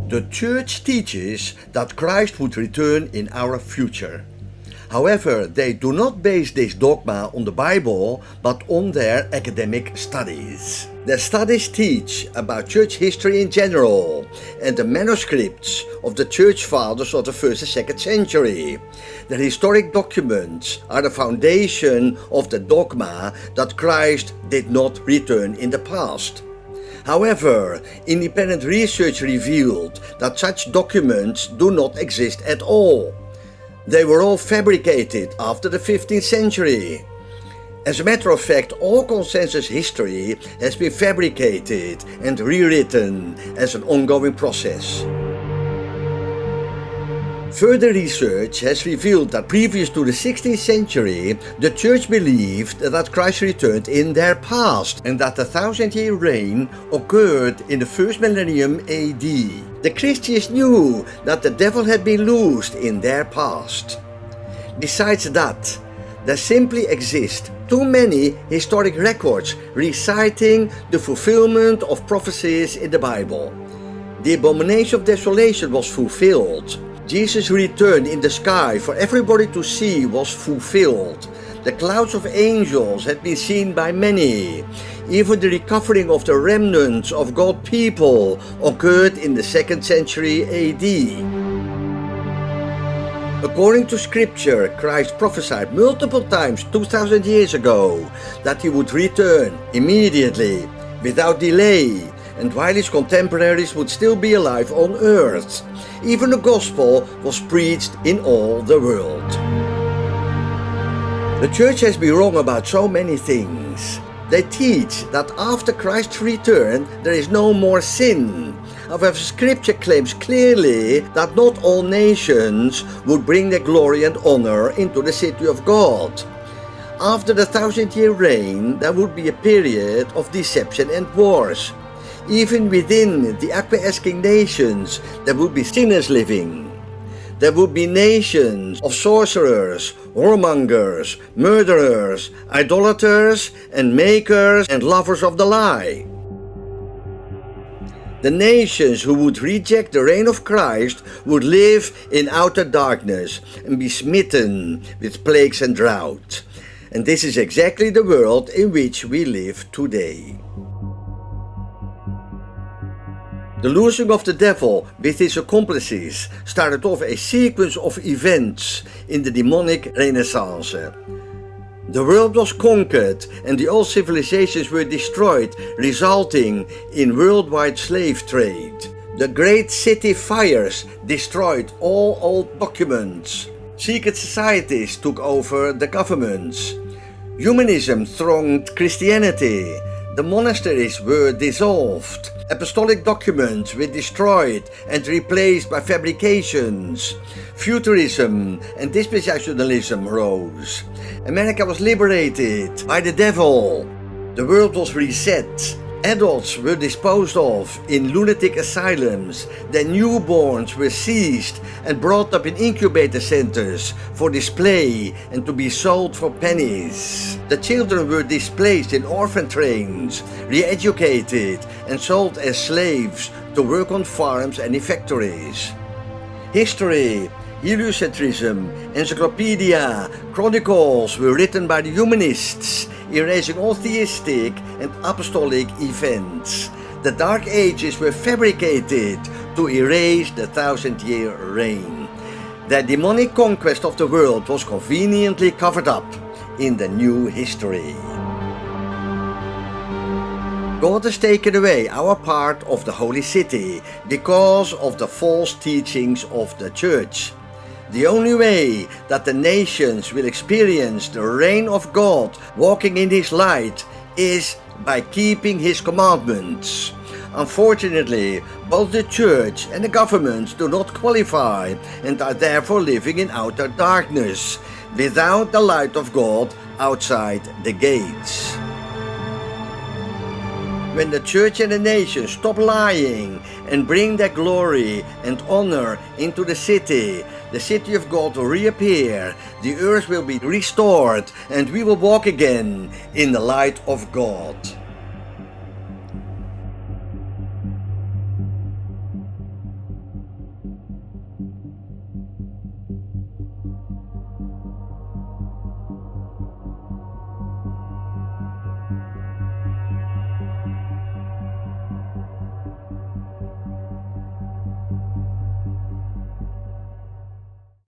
The Church teaches that Christ would return in our future. However, they do not base this dogma on the Bible, but on their academic studies. Their studies teach about church history in general and the manuscripts of the church fathers of the 1st and 2nd century. Their historic documents are the foundation of the dogma that Christ did not return in the past. However, independent research revealed that such documents do not exist at all. They were all fabricated after the 15th century. As a matter of fact, all consensus history has been fabricated and rewritten as an ongoing process. Further research has revealed that previous to the 16th century, the Church believed that Christ returned in their past and that the 1,000-year reign occurred in the first millennium AD. The Christians knew that the devil had been loosed in their past. Besides that, there simply exist too many historic records reciting the fulfillment of prophecies in the Bible. The abomination of desolation was fulfilled. Jesus' return in the sky for everybody to see was fulfilled. The clouds of angels had been seen by many. Even the recovering of the remnants of God's people occurred in the 2nd century AD. According to Scripture, Christ prophesied multiple times 2,000 years ago that he would return immediately, without delay, and while his contemporaries would still be alive on earth. Even the gospel was preached in all the world. The Church has been wrong about so many things. They teach that after Christ's return there is no more sin. However, Scripture claims clearly that not all nations would bring their glory and honor into the city of God. After the 1,000-year reign, there would be a period of deception and wars. Even within the acquiescing nations, there would be sinners living. There would be nations of sorcerers, whoremongers, murderers, idolaters, and makers and lovers of the lie. The nations who would reject the reign of Christ would live in outer darkness and be smitten with plagues and drought. And this is exactly the world in which we live today. The loosing of the devil with his accomplices started off a sequence of events in the demonic Renaissance. The world was conquered and the old civilizations were destroyed, resulting in worldwide slave trade. The great city fires destroyed all old documents. Secret societies took over the governments. Humanism thronged Christianity. The monasteries were dissolved. Apostolic documents were destroyed and replaced by fabrications. Futurism and dispensationalism rose. America was liberated by the devil. The world was reset. Adults were disposed of in lunatic asylums. Their newborns were seized and brought up in incubator centers for display and to be sold for pennies. The children were displaced in orphan trains, re-educated and sold as slaves to work on farms and in factories. History, heliocentrism, encyclopedia, chronicles were written by the humanists, erasing all theistic and apostolic events. The Dark Ages were fabricated to erase the 1,000-year reign. The demonic conquest of the world was conveniently covered up in the new history. God has taken away our part of the holy city because of the false teachings of the Church. The only way that the nations will experience the reign of God walking in His light is by keeping His commandments. Unfortunately, both the Church and the governments do not qualify and are therefore living in outer darkness, without the light of God outside the gates. When the Church and the nations stop lying and bring their glory and honor into the city of God will reappear, the earth will be restored, and we will walk again in the light of God.